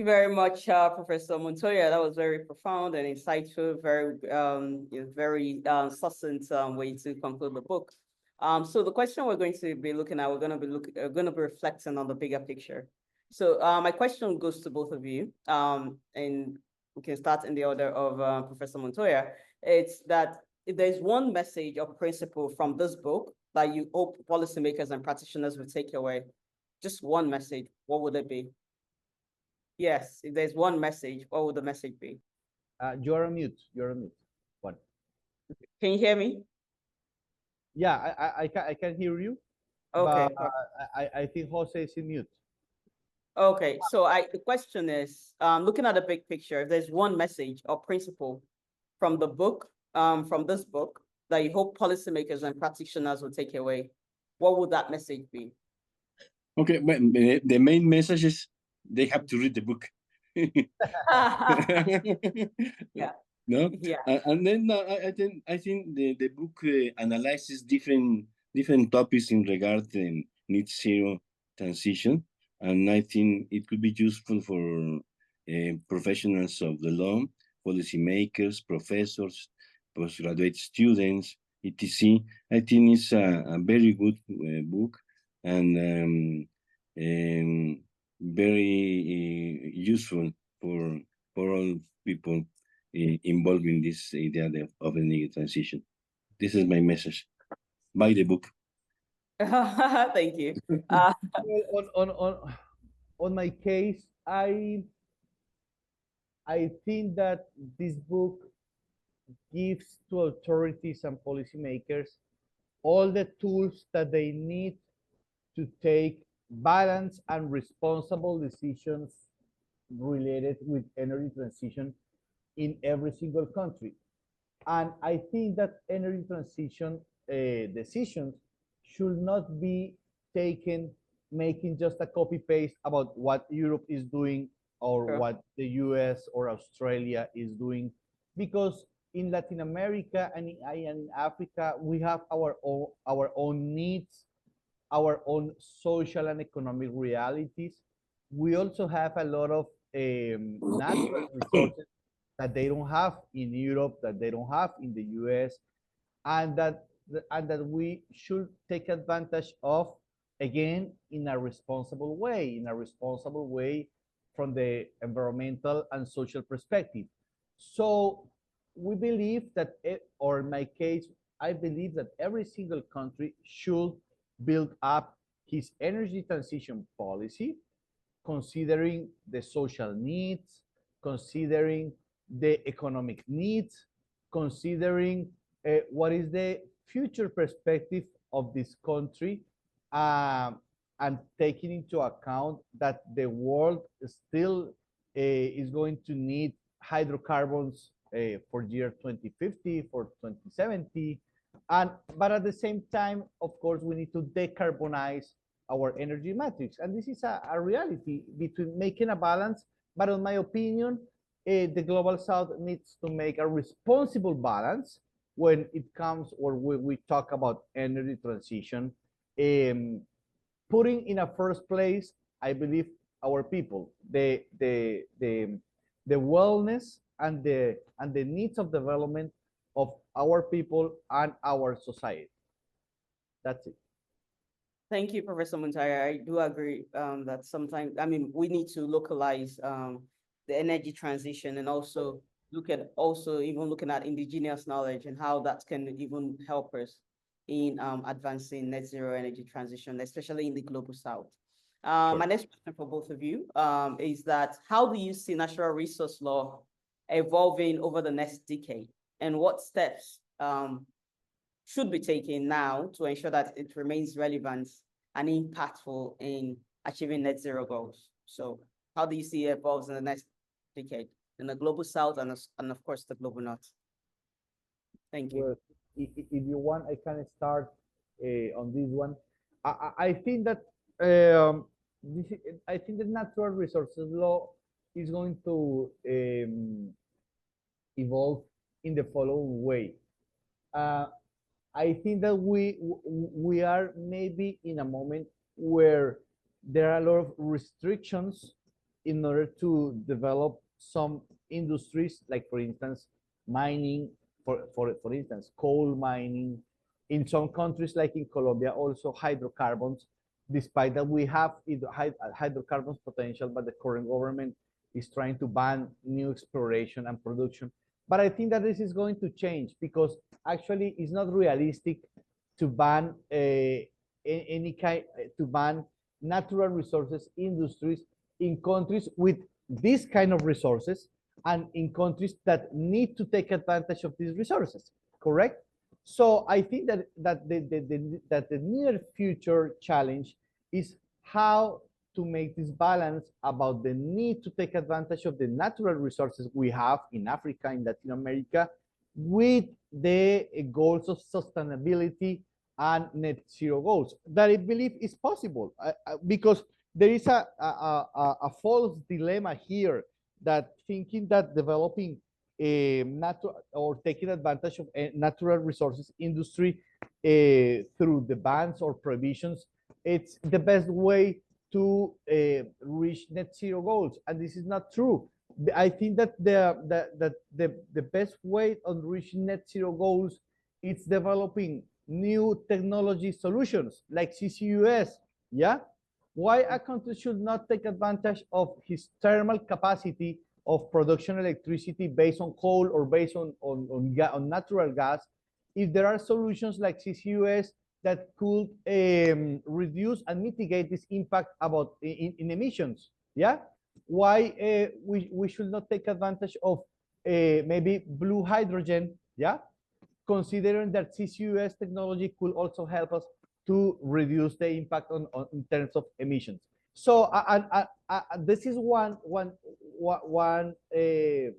you very much, Professor Montoya. That was very profound and insightful, very succinct way to conclude the book. So the question we're going to be looking at, we're going to be reflecting on the bigger picture. So my question goes to both of you, and we can start in the order of Professor Montoya. It's that if there's one message or principle from this book that you hope policymakers and practitioners will take away, just one message, what would it be? Yes, if there's one message, what would the message be? You're on mute. You're on mute. What? Can you hear me? Yeah, I can hear you, but Okay. I think Jose is in mute. Okay. So the question is, looking at the big picture, if there's one message or principle from the book, from this book, that you hope policymakers and practitioners will take away, what would that message be? Okay, but the main message is they have to read the book. Yeah. No, Yeah. and then I think the book analyzes different topics in regard to net zero transition, and I think it could be useful for professionals of the law, policymakers, professors, postgraduate students, etc. I think it's a very good book, and very useful for all people involved in this idea of energy transition. This is my message. Buy the book. Thank you. Uh, Well, on my case, I think that this book gives to authorities and policymakers all the tools that they need to take balanced and responsible decisions related with energy transition in every single country. And I think that energy transition decisions should not be taken making just a copy paste about what Europe is doing or sure. what the US or Australia is doing, because in Latin America and in Africa we have our own needs, our own social and economic realities. We also have a lot of natural resources that they don't have in Europe, that they don't have in the US, and that we should take advantage of, again, in a responsible way from the environmental and social perspective. So we believe that, or in my case, I believe that every single country should build up his energy transition policy, considering the social needs, considering the economic needs, considering what is the future perspective of this country, and taking into account that the world still is going to need hydrocarbons for year 2050, for 2070. But at the same time, of course, we need to decarbonize our energy matrix. And this is a reality between making a balance. But in my opinion, the global south needs to make a responsible balance when it comes, or when we talk about energy transition, putting in a first place, I believe, our people, the wellness and the needs of development of our people and our society. That's it. Thank you, Professor Montoya. I do agree that sometimes, I mean, we need to localize the energy transition and also even looking at indigenous knowledge and how that can even help us in advancing net zero energy transition, especially in the global south. Sure. My next question for both of you is that how do you see natural resource law evolving over the next decade, and what steps should be taken now to ensure that it remains relevant and impactful in achieving net zero goals? So how do you see it evolves in the next decade in the global south and of course the global north? Thank you. Well, if you want, I can start on this one. I think that I think the natural resources law is going to evolve in the following way. Uh, I think that we are maybe in a moment where there are a lot of restrictions in order to develop some industries, like for instance, mining, for instance, coal mining. In some countries, like in Colombia, also hydrocarbons, despite that we have hydrocarbons potential, but the current government is trying to ban new exploration and production. But I think that this is going to change, because actually it's not realistic to ban any kind to ban natural resources industries in countries with this kind of resources and in countries that need to take advantage of these resources. Correct? So I think that the near future challenge is how to make this balance about the need to take advantage of the natural resources we have in Africa, in Latin America, with the goals of sustainability and net zero goals that I believe is possible, because there is a false dilemma here, that thinking that developing a natural or taking advantage of a natural resources industry through the bans or prohibitions, it's the best way to reach net zero goals, and this is not true. I think that the best way of reaching net zero goals is developing new technology solutions like CCUS. Yeah, why a country should not take advantage of his thermal capacity of production electricity based on coal or based on natural gas, if there are solutions like CCUS that could reduce and mitigate this impact about in emissions. Yeah, why we should not take advantage of maybe blue hydrogen. Yeah, considering that CCUS technology could also help us to reduce the impact on in terms of emissions. So this is one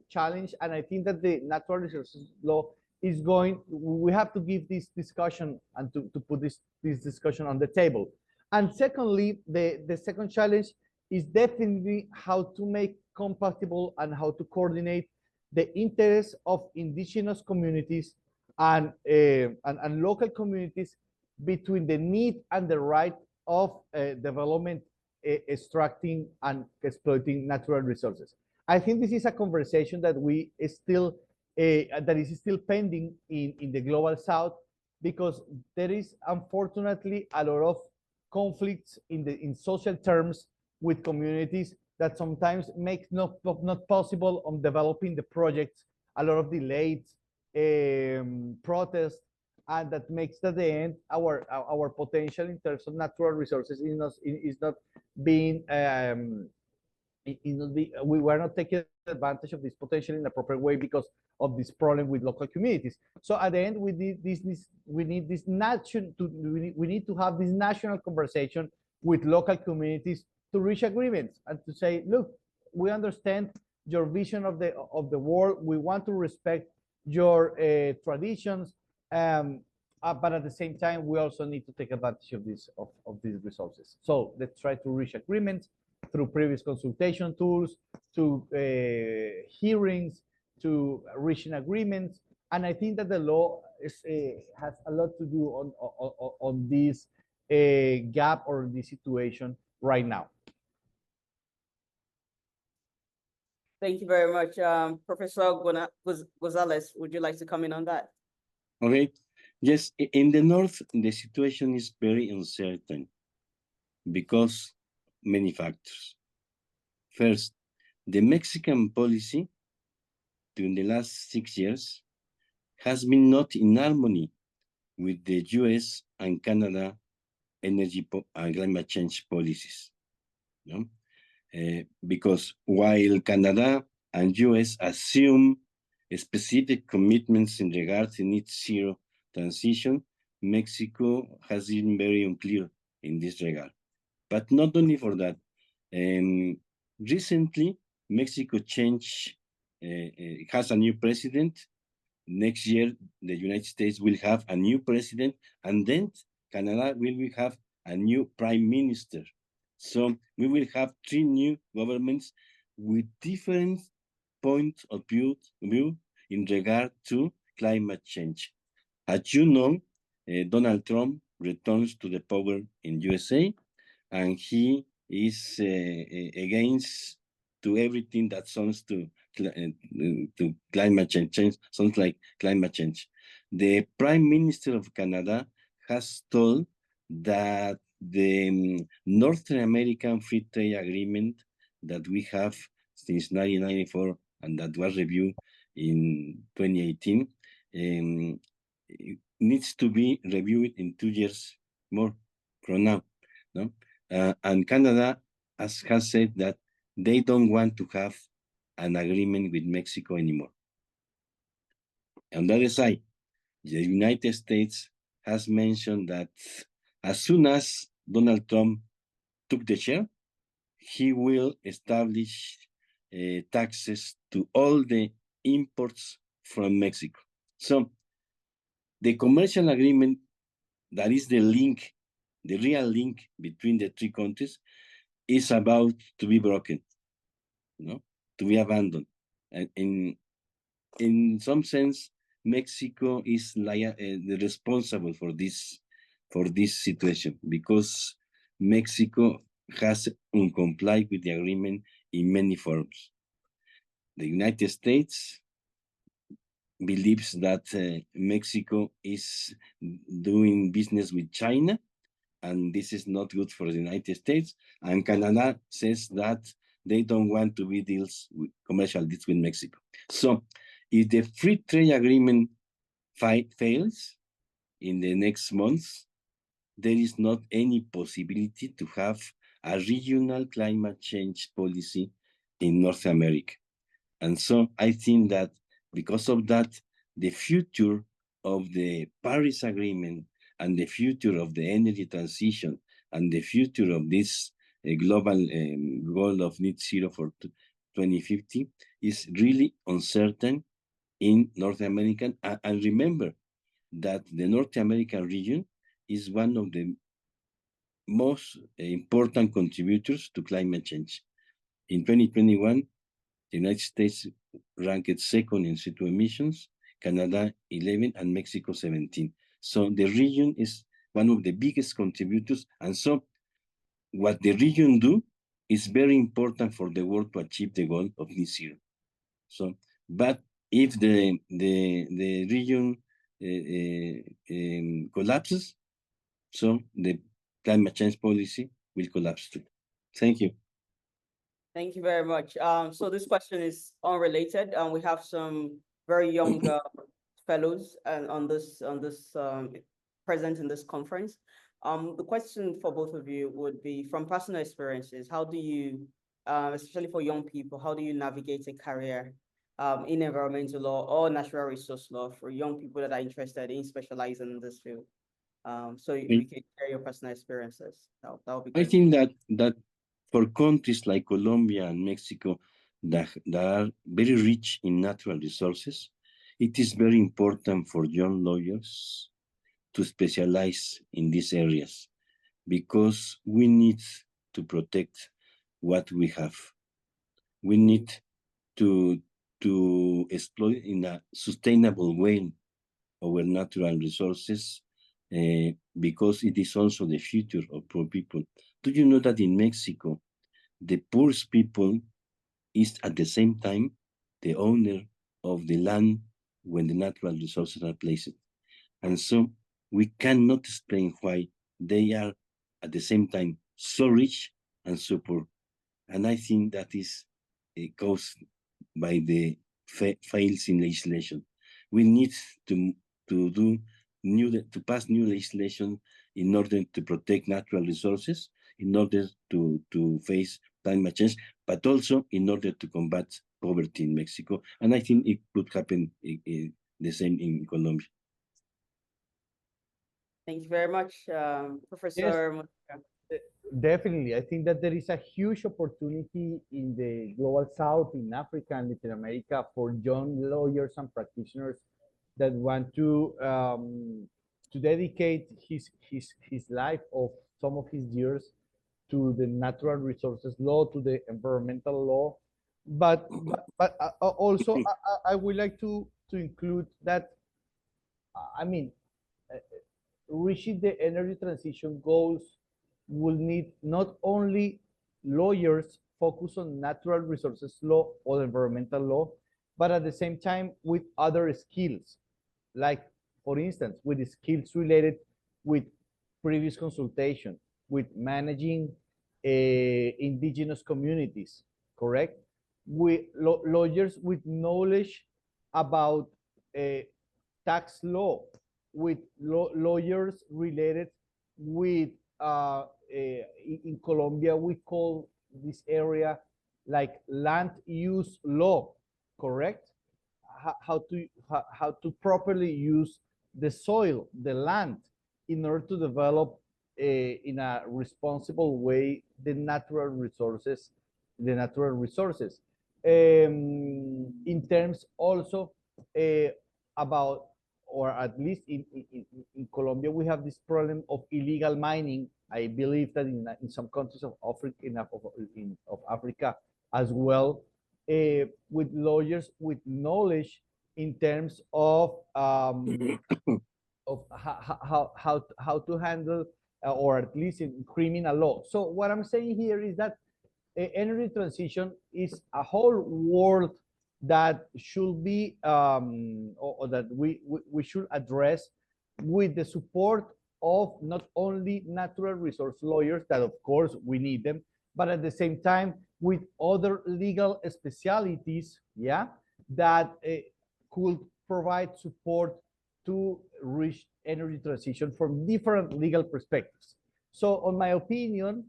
challenge, and I think that the natural resources law is going. We have to give this discussion and to put this discussion on the table. And secondly, the second challenge is definitely how to make compatible and how to coordinate the interests of indigenous communities and local communities between the need and the right of development, extracting and exploiting natural resources. I think this is a conversation that we still that is still pending in the global south, because there is unfortunately a lot of conflicts in social terms with communities that sometimes makes not possible on developing the projects, a lot of delays, protests, and that makes at the end our potential in terms of natural resources is not being we were not taking advantage of this potential in a proper way because of this problem with local communities. So at the end, we need this we need to have this national conversation with local communities to reach agreements and to say, look, we understand your vision of the world. We want to respect your traditions, but at the same time, we also need to take advantage of these resources. So let's try to reach agreements through previous consultation tools, to hearings, to reaching agreements. And I think that the law has a lot to do on this gap or this situation right now. Thank you very much. Professor González, would you like to comment on that? Okay. Yes, in the north, the situation is very uncertain because many factors. First, the Mexican policy during the last 6 years has been not in harmony with the US and Canada energy and climate change policies. You know? Because while Canada and US assume specific commitments in regard to net zero transition, Mexico has been very unclear in this regard. But not only for that, recently Mexico has a new president. Next year, the United States will have a new president, and then Canada will have a new prime minister. So we will have 3 new governments with different points of view in regard to climate change. As you know, Donald Trump returns to the power in USA, and he is against to everything that sounds to climate change, sounds like climate change. The Prime Minister of Canada has told that the Northern American Free Trade Agreement that we have since 1994 and that was reviewed in 2018 needs to be reviewed in 2 years more from now. No? And Canada has said that they don't want to have an agreement with Mexico anymore. On the other side, the United States has mentioned that as soon as Donald Trump took the chair, he will establish taxes to all the imports from Mexico. So the commercial agreement that is the link, the real link between the three countries is about to be broken, to be abandoned. And in some sense, Mexico is the responsible for this situation because Mexico has uncomplied with the agreement in many forms. The United States believes that Mexico is doing business with China, and this is not good for the United States. And Canada says that they don't want to be commercial deals with Mexico. So if the free trade agreement fails in the next months, there is not any possibility to have a regional climate change policy in North America. And so I think that because of that, the future of the Paris Agreement and the future of the energy transition and the future of this global goal of net zero for 2050 is really uncertain in North America. And remember that the North American region is one of the most important contributors to climate change. In 2021, the United States ranked second in CO2 emissions, Canada 11, and Mexico 17. So the region is one of the biggest contributors. And so what the region do is very important for the world to achieve the goal of net zero. So, but if the region collapses, so the climate change policy will collapse too. Thank you. Thank you very much. So this question is unrelated, and we have some very young fellows and on this present in this conference. The question for both of you would be from personal experiences. How do you, especially for young people, how do you navigate a career in environmental law or natural resource law for young people that are interested in specializing in this field? So if you can share your personal experiences, that would be I great. think that for countries like Colombia and Mexico that are very rich in natural resources, it is very important for young lawyers to specialize in these areas because we need to protect what we have. We need to exploit in a sustainable way our natural resources because it is also the future of poor people. Do you know that in Mexico, the poorest people is at the same time the owner of the land when the natural resources are placed? And so we cannot explain why they are at the same time so rich and so poor. And I think that is caused by the fails in legislation. We need to pass new legislation in order to protect natural resources, in order to face climate change, but also in order to combat poverty in Mexico. And I think it could happen the same in Colombia. Thank you very much, Professor Montoya. Definitely. I think that there is a huge opportunity in the global south, in Africa and Latin America for young lawyers and practitioners that want to dedicate his life of some of his years to the natural resources law, to the environmental law. But also I would like to include that, I mean, reaching the energy transition goals will need not only lawyers focus on natural resources law or environmental law, but at the same time with other skills, like for instance, with the skills related with previous consultation, with managing indigenous communities, correct? With lawyers with knowledge about uh, tax law, with lawyers related with in Colombia we call this area like land use law, correct? How to properly use the soil, the land, in order to develop in a responsible way the natural resources. In terms also uh, about, or at least in Colombia, we have this problem of illegal mining. I believe that in some countries of Africa, of Africa as well, with lawyers with knowledge in terms of how to handle or at least in criminal law. So what I'm saying here is that energy transition is a whole world that should be or that we should address with the support of not only natural resource lawyers, that of course we need them, but at the same time with other legal specialities, yeah, that could provide support to reach energy transition from different legal perspectives. So, on my opinion,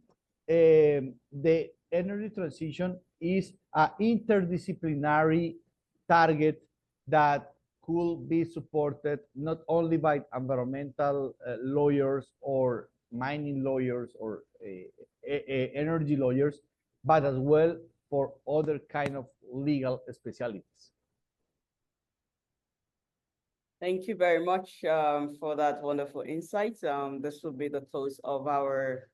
the energy transition is an interdisciplinary target that could be supported not only by environmental lawyers or mining lawyers or energy lawyers, but as well for other kind of legal specialties. Thank you very much for that wonderful insight. This will be the close of our